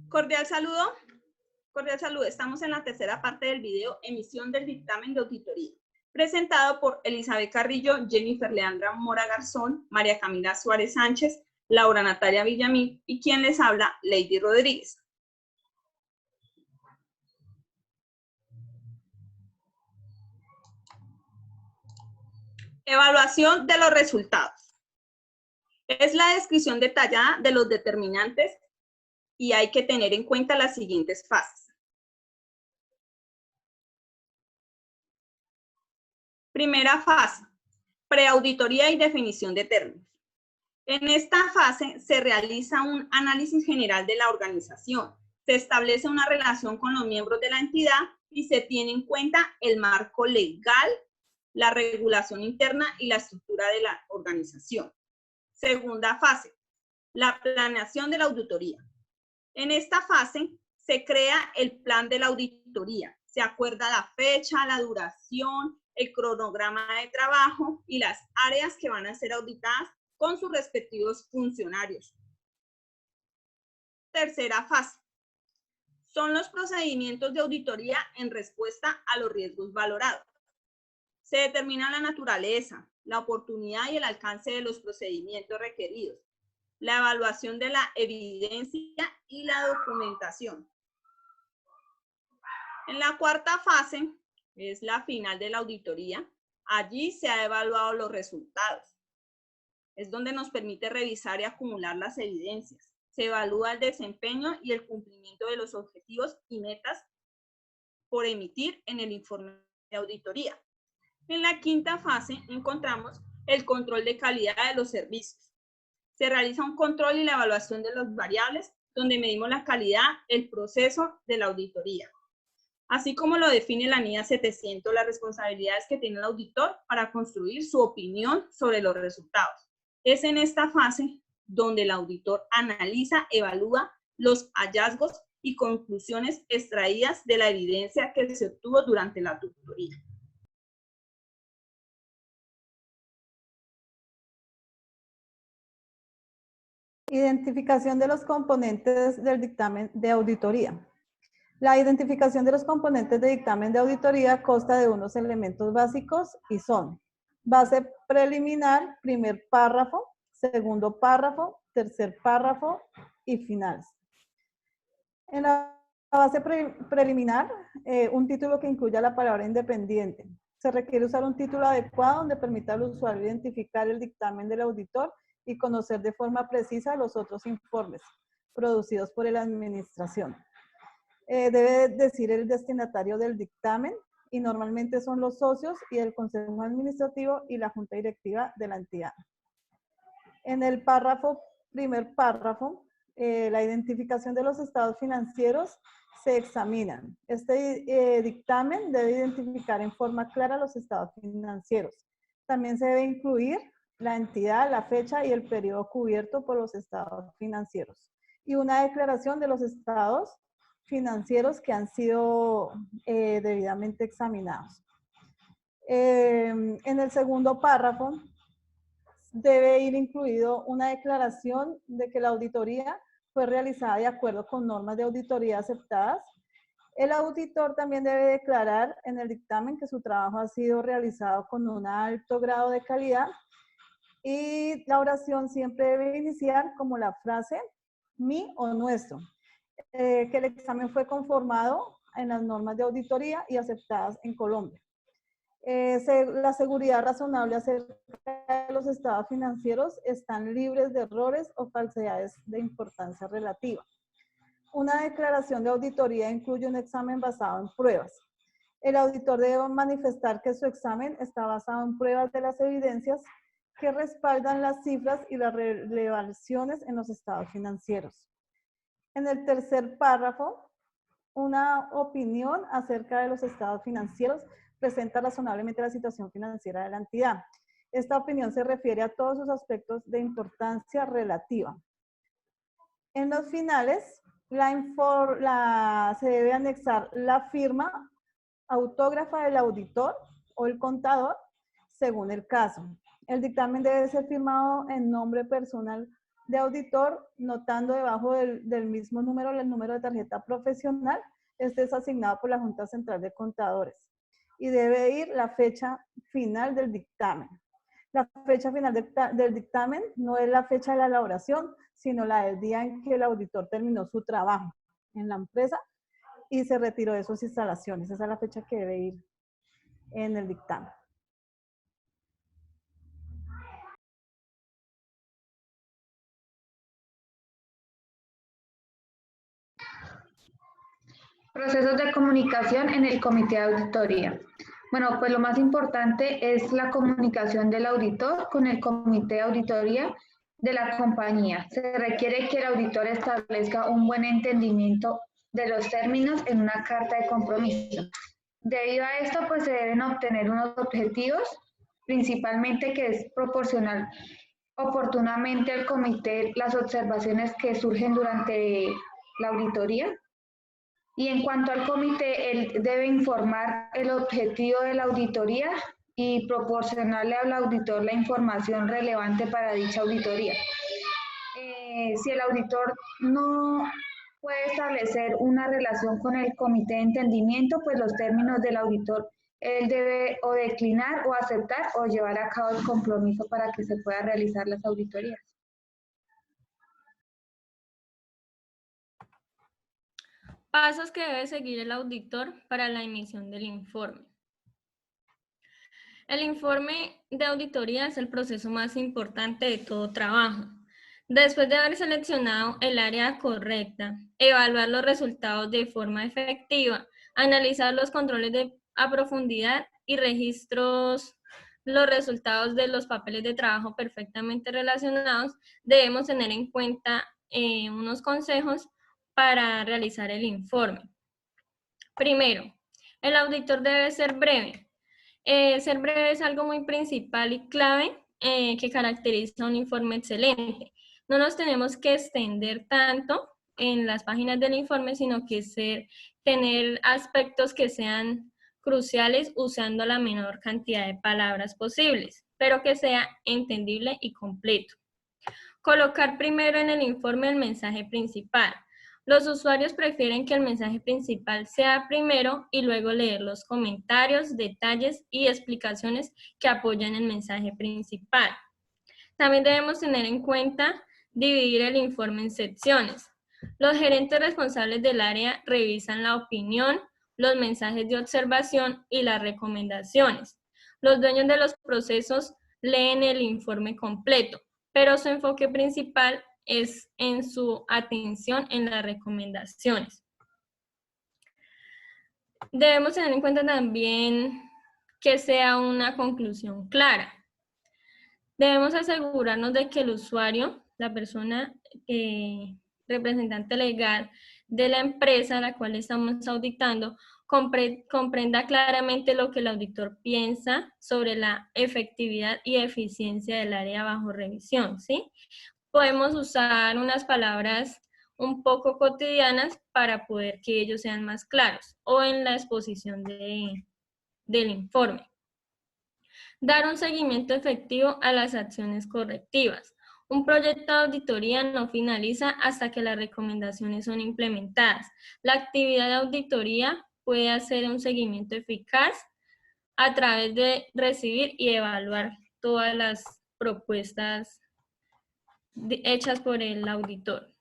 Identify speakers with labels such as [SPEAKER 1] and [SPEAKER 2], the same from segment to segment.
[SPEAKER 1] Cordial saludo. Cordial saludo. Estamos en la tercera parte del video, emisión del dictamen de auditoría, presentado por Elizabeth Carrillo, Jennifer Leandra Mora Garzón, María Camila Suárez Sánchez, Laura Natalia Villamil y quien les habla, Lady Rodríguez. Evaluación de los resultados. Es la descripción detallada de los determinantes y hay que tener en cuenta las siguientes fases. Primera fase, preauditoría y definición de términos. En esta fase se realiza un análisis general de la organización, se establece una relación con los miembros de la entidad y se tiene en cuenta el marco legal, la regulación interna y la estructura de la organización. Segunda fase, la planeación de la auditoría. En esta fase se crea el plan de la auditoría, se acuerda la fecha, la duración, el cronograma de trabajo y las áreas que van a ser auditadas con sus respectivos funcionarios. Tercera fase, son los procedimientos de auditoría en respuesta a los riesgos valorados. Se determina la naturaleza, la oportunidad y el alcance de los procedimientos requeridos, la evaluación de la evidencia y la documentación. En la cuarta fase, es la final de la auditoría, allí se ha evaluado los resultados. Es donde nos permite revisar y acumular las evidencias. Se evalúa el desempeño y el cumplimiento de los objetivos y metas por emitir en el informe de auditoría. En la quinta fase encontramos el control de calidad de los servicios. Se realiza un control y la evaluación de las variables donde medimos la calidad, el proceso de la auditoría. Así como lo define la NIA 700, las responsabilidades que tiene el auditor para construir su opinión sobre los resultados. Es en esta fase donde el auditor analiza, evalúa los hallazgos y conclusiones extraídas de la evidencia que se obtuvo durante la auditoría.
[SPEAKER 2] Identificación de los componentes del dictamen de auditoría. La identificación de los componentes de dictamen de auditoría consta de unos elementos básicos y son base preliminar, primer párrafo, segundo párrafo, tercer párrafo y finales. En la base preliminar, un título que incluya la palabra independiente. Se requiere usar un título adecuado donde permita al usuario identificar el dictamen del auditor y conocer de forma precisa los otros informes producidos por la administración. Debe decir el destinatario del dictamen y normalmente son los socios y el consejo administrativo y la junta directiva de la entidad. En el primer párrafo, la identificación de los estados financieros se examinan. Este dictamen debe identificar en forma clara los estados financieros. También se debe incluir la entidad, la fecha y el periodo cubierto por los estados financieros. Y una declaración de los estados financieros que han sido debidamente examinados. En el segundo párrafo debe ir incluido una declaración de que la auditoría fue realizada de acuerdo con normas de auditoría aceptadas. El auditor también debe declarar en el dictamen que su trabajo ha sido realizado con un alto grado de calidad y la oración siempre debe iniciar como la frase mi o nuestro. Que el examen fue conformado en las normas de auditoría y aceptadas en Colombia. La seguridad razonable acerca de los estados financieros están libres de errores o falsedades de importancia relativa. Una declaración de auditoría incluye un examen basado en pruebas. El auditor debe manifestar que su examen está basado en pruebas de las evidencias que respaldan las cifras y las revelaciones en los estados financieros. En el tercer párrafo, una opinión acerca de los estados financieros presenta razonablemente la situación financiera de la entidad. Esta opinión se refiere a todos sus aspectos de importancia relativa. En los finales, se debe anexar la firma autógrafa del auditor o el contador, según el caso. El dictamen debe ser firmado en nombre personal de auditor, notando debajo del mismo número el número de tarjeta profesional. Este es asignado por la Junta Central de Contadores y debe ir la fecha final del dictamen. La fecha final del dictamen no es la fecha de la elaboración, sino la del día en que el auditor terminó su trabajo en la empresa y se retiró de sus instalaciones. Esa es la fecha que debe ir en el dictamen.
[SPEAKER 3] Procesos de comunicación en el comité de auditoría. Bueno, pues lo más importante es la comunicación del auditor con el comité de auditoría de la compañía. Se requiere que el auditor establezca un buen entendimiento de los términos en una carta de compromiso. Debido a esto, pues se deben obtener unos objetivos, principalmente que es proporcionar oportunamente al comité las observaciones que surgen durante la auditoría. Y en cuanto al comité, él debe informar el objetivo de la auditoría y proporcionarle al auditor la información relevante para dicha auditoría. Si el auditor no puede establecer una relación con el comité de entendimiento, pues los términos del auditor, él debe o declinar o aceptar o llevar a cabo el compromiso para que se pueda realizar las auditorías.
[SPEAKER 4] Pasos que debe seguir el auditor para la emisión del informe. El informe de auditoría es el proceso más importante de todo trabajo. Después de haber seleccionado el área correcta, evaluar los resultados de forma efectiva, analizar los controles a profundidad y registros, los resultados de los papeles de trabajo perfectamente relacionados, debemos tener en cuenta unos consejos para realizar el informe. Primero, el auditor debe ser breve. Ser breve es algo muy principal y clave que caracteriza un informe excelente. No nos tenemos que extender tanto en las páginas del informe, sino que tener aspectos que sean cruciales usando la menor cantidad de palabras posibles, pero que sea entendible y completo. Colocar primero en el informe el mensaje principal. Los usuarios prefieren que el mensaje principal sea primero y luego leer los comentarios, detalles y explicaciones que apoyan el mensaje principal. También debemos tener en cuenta dividir el informe en secciones. Los gerentes responsables del área revisan la opinión, los mensajes de observación y las recomendaciones. Los dueños de los procesos leen el informe completo, pero su enfoque principal es en su atención en las recomendaciones. Debemos tener en cuenta también que sea una conclusión clara. Debemos asegurarnos de que el usuario, la persona representante legal de la empresa a la cual estamos auditando, comprenda claramente lo que el auditor piensa sobre la efectividad y eficiencia del área bajo revisión, ¿sí? Podemos usar unas palabras un poco cotidianas para poder que ellos sean más claros o en la exposición del informe. Dar un seguimiento efectivo a las acciones correctivas. Un proyecto de auditoría no finaliza hasta que las recomendaciones son implementadas. La actividad de auditoría puede hacer un seguimiento eficaz a través de recibir y evaluar todas las propuestas hechas por el auditor.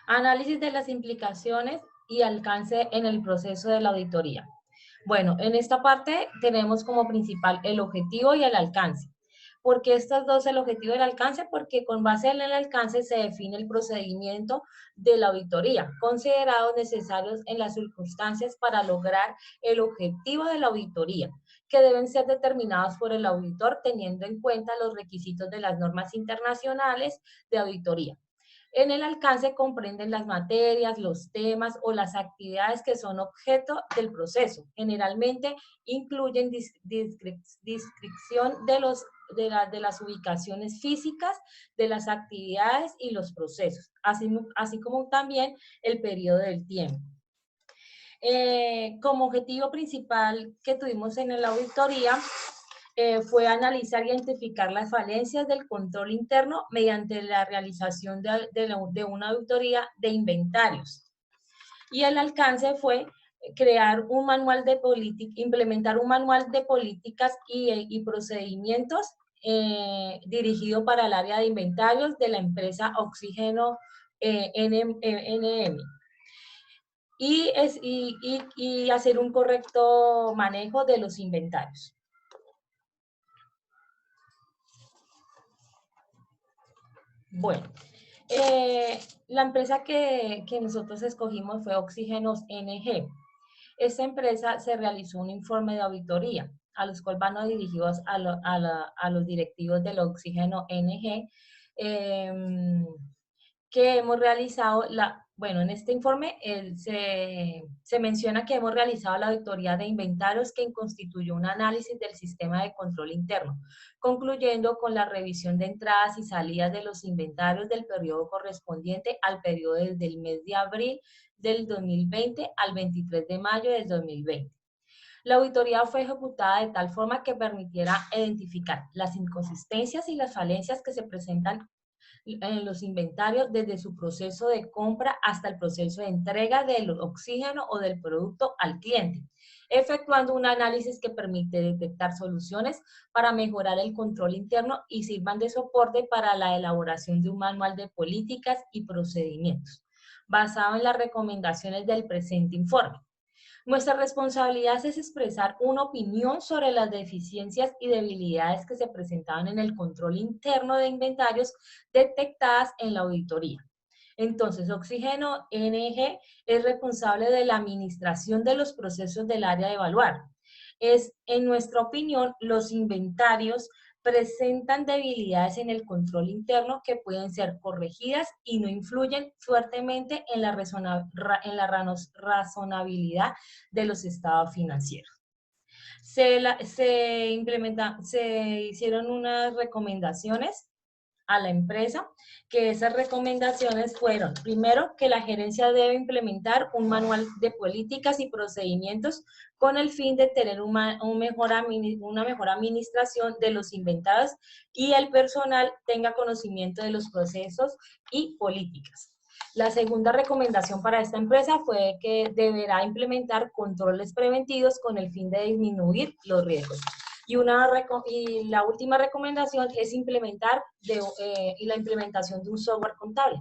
[SPEAKER 5] Análisis de las implicaciones y alcance en el proceso de la auditoría. Bueno, en esta parte tenemos como principal el objetivo y el alcance. ¿Por qué estos dos? El objetivo del alcance, porque con base en el alcance se define el procedimiento de la auditoría, considerados necesarios en las circunstancias para lograr el objetivo de la auditoría, que deben ser determinados por el auditor teniendo en cuenta los requisitos de las normas internacionales de auditoría. En el alcance comprenden las materias, los temas o las actividades que son objeto del proceso. Generalmente incluyen descripción de las ubicaciones físicas, de las actividades y los procesos, así como también el periodo del tiempo. Como objetivo principal que tuvimos en la auditoría fue analizar e identificar las falencias del control interno mediante la realización de una auditoría de inventarios. Y el alcance fue crear un manual de política, implementar un manual de políticas y procedimientos dirigido para el área de inventarios de la empresa Oxígeno NM. Y hacer un correcto manejo de los inventarios. Bueno, la empresa que nosotros escogimos fue Oxígenos NG. Esta empresa se realizó un informe de auditoría, a los cuales van dirigidos a los directivos del Oxígeno NG, que hemos realizado bueno, en este informe se menciona que hemos realizado la auditoría de inventarios que constituyó un análisis del sistema de control interno, concluyendo con la revisión de entradas y salidas de los inventarios del periodo correspondiente al periodo desde el mes de abril del 2020 al 23 de mayo del 2020. La auditoría fue ejecutada de tal forma que permitiera identificar las inconsistencias y las falencias que se presentan en los inventarios desde su proceso de compra hasta el proceso de entrega del oxígeno o del producto al cliente, efectuando un análisis que permite detectar soluciones para mejorar el control interno y sirvan de soporte para la elaboración de un manual de políticas y procedimientos, basado en las recomendaciones del presente informe. Nuestra responsabilidad es expresar una opinión sobre las deficiencias y debilidades que se presentaban en el control interno de inventarios detectadas en la auditoría. Entonces, Oxígeno NG es responsable de la administración de los procesos del área de evaluar. En nuestra opinión, los inventarios presentan debilidades en el control interno que pueden ser corregidas y no influyen fuertemente en la razonabilidad de los estados financieros. Se hicieron unas recomendaciones a la empresa, que esas recomendaciones fueron, primero, que la gerencia debe implementar un manual de políticas y procedimientos con el fin de tener una mejor administración de los inventarios y el personal tenga conocimiento de los procesos y políticas. La segunda recomendación para esta empresa fue que deberá implementar controles preventivos con el fin de disminuir los riesgos. Y la última recomendación es la implementación de un software contable.